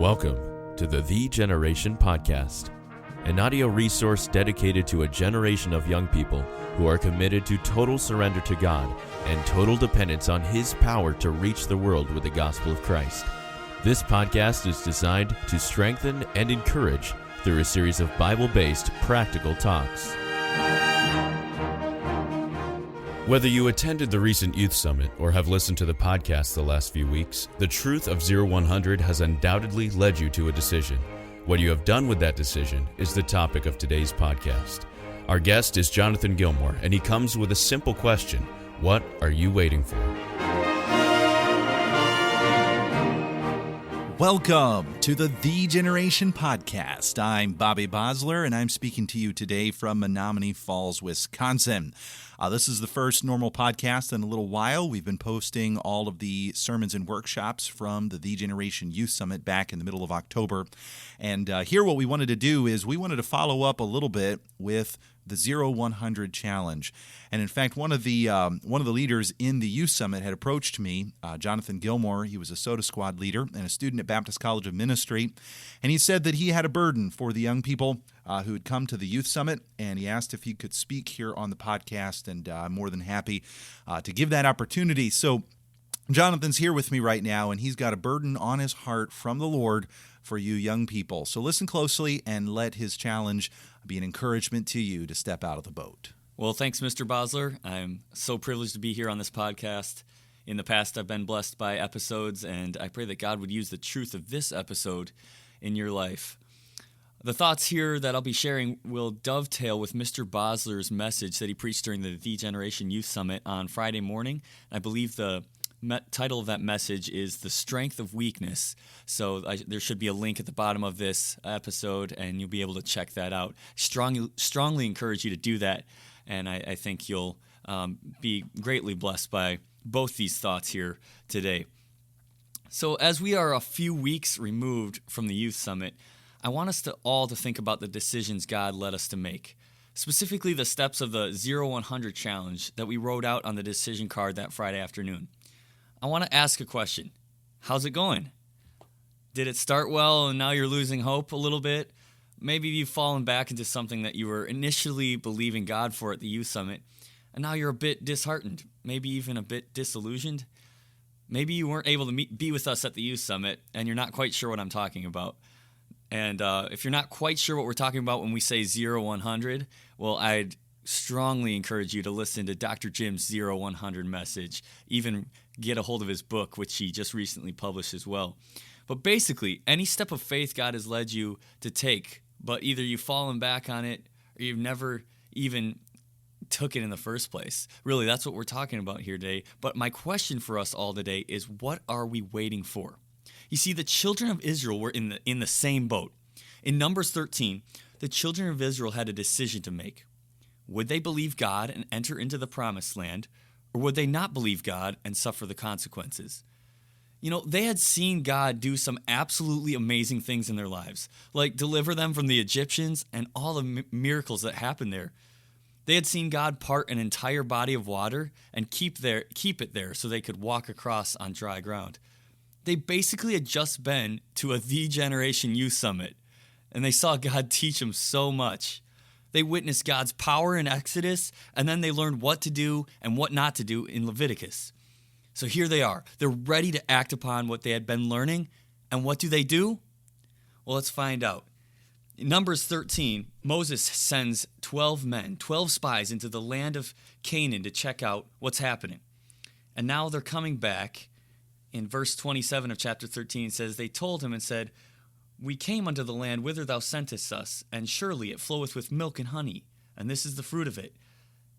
Welcome to the Generation Podcast, an audio resource dedicated to a generation of young people who are committed to total surrender to God and total dependence on His power to reach the world with the gospel of Christ. This podcast is designed to strengthen and encourage through a series of Bible-based practical talks. Whether you attended the recent Youth Summit or have listened to the podcast the last few weeks, the truth of 0-100 has undoubtedly led you to a decision. What you have done with that decision is the topic of today's podcast. Our guest is Jonathan Gillmore, and he comes with a simple question: what are you waiting for? Welcome to the Generation Podcast. I'm Bobby Bosler, and I'm speaking to you today from Menominee Falls, Wisconsin. This is the first normal podcast in a little while. We've been posting all of the sermons and workshops from the Generation Youth Summit back in the middle of October. And here what we wanted to do is we wanted to follow up a little bit with the 0-100 challenge. And in fact, one of the leaders in the Youth Summit had approached me, Jonathan Gillmore. He was a Soda Squad leader and a student at Baptist College of Ministry. And he said that he had a burden for the young people who had come to the Youth Summit, and he asked if he could speak here on the podcast, and I'm more than happy to give that opportunity. So Jonathan's here with me right now, and he's got a burden on his heart from the Lord for you young people. So listen closely and let his challenge be an encouragement to you to step out of the boat. Well, thanks, Mr. Bosler. I'm so privileged to be here on this podcast. In the past, I've been blessed by episodes, and I pray that God would use the truth of this episode in your life. The thoughts here that I'll be sharing will dovetail with Mr. Bosler's message that he preached during the Generation Youth Summit on Friday morning. I believe the title of that message is The Strength of Weakness. So there should be a link at the bottom of this episode, and you'll be able to check that out. Strongly encourage you to do that, and I think you'll be greatly blessed by both these thoughts here today. So as we are a few weeks removed from the Youth Summit, I want us all to think about the decisions God led us to make, specifically the steps of the 0-100 challenge that we wrote out on the decision card that Friday afternoon. I want to ask a question. How's it going? Did it start well and now you're losing hope a little bit? Maybe you've fallen back into something that you were initially believing God for at the Youth Summit, and now you're a bit disheartened, maybe even a bit disillusioned. Maybe you weren't able to be with us at the Youth Summit, and you're not quite sure what I'm talking about. And if you're not quite sure what we're talking about when we say 0-100, well, I'd strongly encourage you to listen to Dr. Jim's 0-100 message, even get a hold of his book, which he just recently published as well. But basically, any step of faith God has led you to take, but either you've fallen back on it or you've never even took it in the first place. Really, that's what we're talking about here today. But my question for us all today is, what are we waiting for? You see, the children of Israel were in the same boat. In Numbers 13, the children of Israel had a decision to make. Would they believe God and enter into the promised land, or would they not believe God and suffer the consequences? You know, they had seen God do some absolutely amazing things in their lives, like deliver them from the Egyptians and all the miracles that happened there. They had seen God part an entire body of water and keep it there so they could walk across on dry ground. They basically had just been to a Generation Youth Summit, and they saw God teach them so much. They witnessed God's power in Exodus, and then they learned what to do and what not to do in Leviticus. So here they are. They're ready to act upon what they had been learning, and what do? Well, let's find out. In Numbers 13, Moses sends 12 spies into the land of Canaan to check out what's happening. And now they're coming back. In verse 27 of chapter 13, it says, "They told him and said, We came unto the land whither thou sentest us, and surely it floweth with milk and honey, and this is the fruit of it.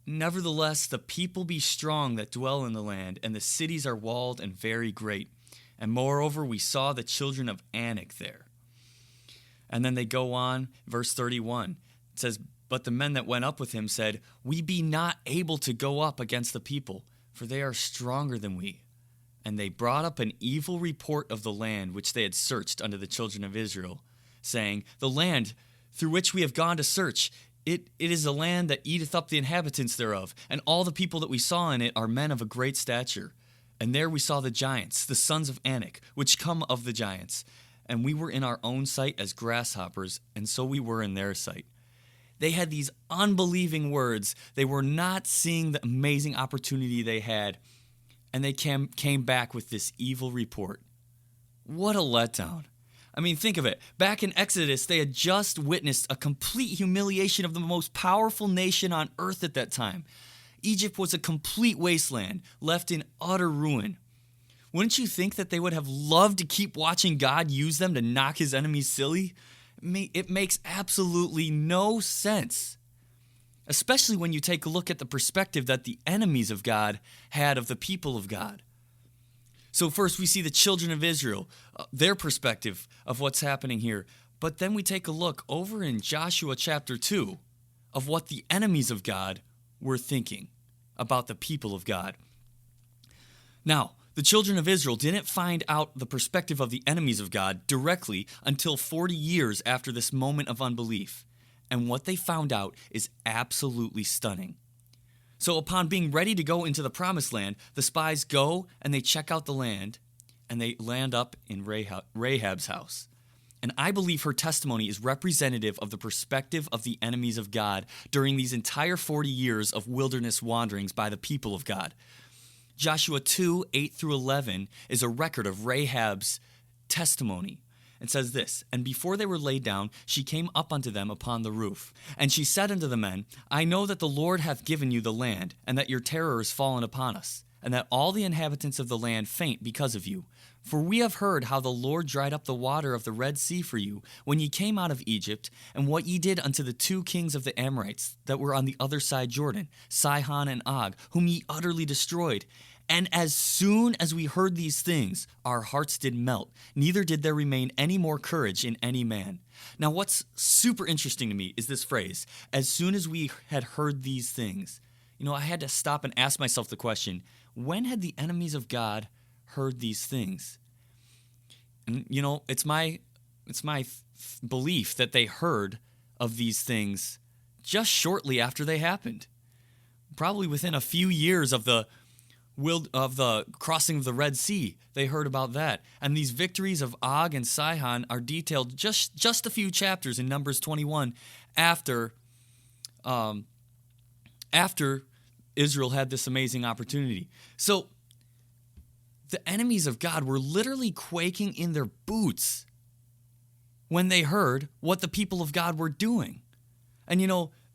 Nevertheless, the people be strong that dwell in the land, and the cities are walled and very great. And moreover, we saw the children of Anak there." And then they go on, verse 31. It says, "But the men that went up with him said, We be not able to go up against the people, for they are stronger than we. And they brought up an evil report of the land which they had searched unto the children of Israel, saying, The land through which we have gone to search, it is a land that eateth up the inhabitants thereof, and all the people that we saw in it are men of a great stature. And there we saw the giants, the sons of Anak, which come of the giants. and we were in our own sight as grasshoppers, and so we were in their sight. They had these unbelieving words. They were not seeing the amazing opportunity they had, and they came back with this evil report. What a letdown. I mean, think of it. Back in Exodus, they had just witnessed a complete humiliation of the most powerful nation on earth at that time. Egypt was a complete wasteland, left in utter ruin. Wouldn't you think that they would have loved to keep watching God use them to knock his enemies silly? It makes absolutely no sense, especially when you take a look at the perspective that the enemies of God had of the people of God. So first we see the children of Israel, their perspective of what's happening here. But then we take a look over in Joshua chapter 2 of what the enemies of God were thinking about the people of God. Now, the children of Israel didn't find out the perspective of the enemies of God directly until 40 years after this moment of unbelief. And what they found out is absolutely stunning. So upon being ready to go into the promised land, the spies go and they check out the land, and they land up in Rahab's house. And I believe her testimony is representative of the perspective of the enemies of God during these entire 40 years of wilderness wanderings by the people of God. Joshua 2, 8 through 11 is a record of Rahab's testimony. It says this, "And before they were laid down, she came up unto them upon the roof. And she said unto the men, I know that the Lord hath given you the land, and that your terror is fallen upon us, and that all the inhabitants of the land faint because of you. For we have heard how the Lord dried up the water of the Red Sea for you, when ye came out of Egypt, and what ye did unto the 2 kings of the Amorites that were on the other side Jordan, Sihon and Og, whom ye utterly destroyed. And as soon as we heard these things, our hearts did melt, neither did there remain any more courage in any man." Now what's super interesting to me is this phrase, as soon as we had heard these things. I had to stop and ask myself the question, when had the enemies of God heard these things? And it's my belief that they heard of these things just shortly after they happened. Probably within a few years of the crossing of the Red Sea, they heard about that. And these victories of Og and Sihon are detailed just a few chapters in Numbers 21 after Israel had this amazing opportunity. So the enemies of God were literally quaking in their boots when they heard what the people of God were doing. And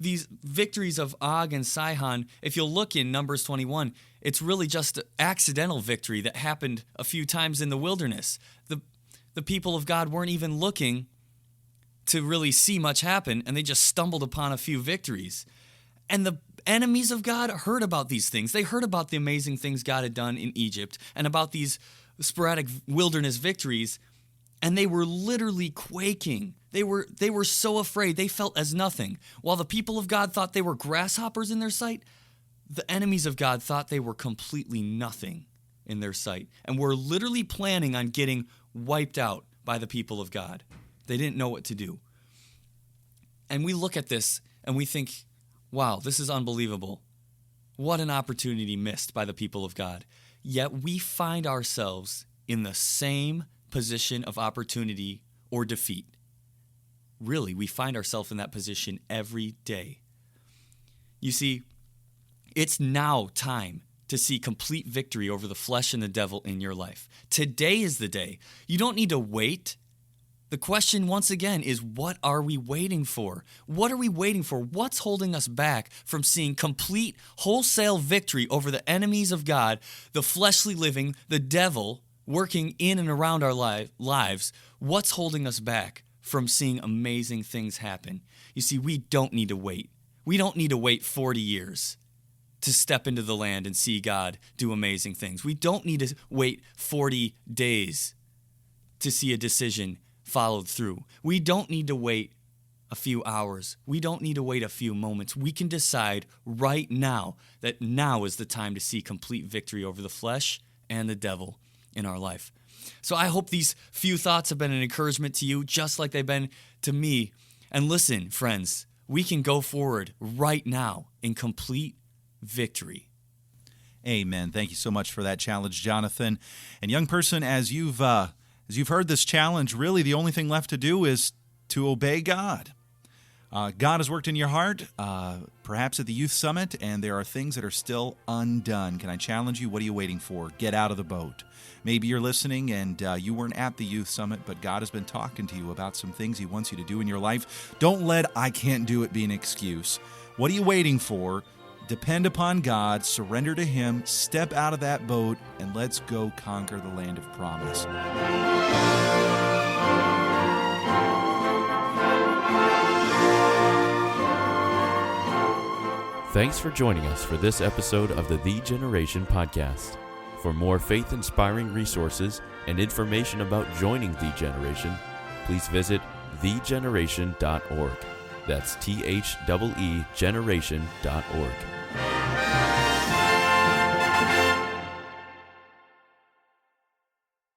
these victories of Og and Sihon, if you'll look in Numbers 21, it's really just an accidental victory that happened a few times in the wilderness. The people of God weren't even looking to really see much happen, and they just stumbled upon a few victories. And the enemies of God heard about these things. They heard about the amazing things God had done in Egypt and about these sporadic wilderness victories, and they were literally quaking. They were so afraid. They felt as nothing. While the people of God thought they were grasshoppers in their sight, the enemies of God thought they were completely nothing in their sight and were literally planning on getting wiped out by the people of God. They didn't know what to do. And we look at this and we think, wow, this is unbelievable. What an opportunity missed by the people of God. Yet we find ourselves in the same position of opportunity or defeat. Really, we find ourselves in that position every day. You see, it's now time to see complete victory over the flesh and the devil in your life. Today is the day. You don't need to wait. The question, once again, is what are we waiting for? What are we waiting for? What's holding us back from seeing complete, wholesale victory over the enemies of God, the fleshly living, the devil working in and around our lives? What's holding us back from seeing amazing things happen? You see, we don't need to wait. We don't need to wait 40 years to step into the land and see God do amazing things. We don't need to wait 40 days to see a decision followed through. We don't need to wait a few hours. We don't need to wait a few moments. We can decide right now that now is the time to see complete victory over the flesh and the devil in our life. So I hope these few thoughts have been an encouragement to you, just like they've been to me. And listen, friends, we can go forward right now in complete victory. Amen. Thank you so much for that challenge, Jonathan. And young person, as you've As you've heard this challenge, really the only thing left to do is to obey God. God has worked in your heart, perhaps at the Youth Summit, and there are things that are still undone. Can I challenge you? What are you waiting for? Get out of the boat. Maybe you're listening and you weren't at the Youth Summit, but God has been talking to you about some things He wants you to do in your life. Don't let "I can't do it" be an excuse. What are you waiting for? Depend upon God, surrender to Him, step out of that boat, and let's go conquer the land of promise. Thanks for joining us for this episode of the Generation Podcast. For more faith-inspiring resources and information about joining The Generation, please visit thegeneration.org. That's THEE generation.org.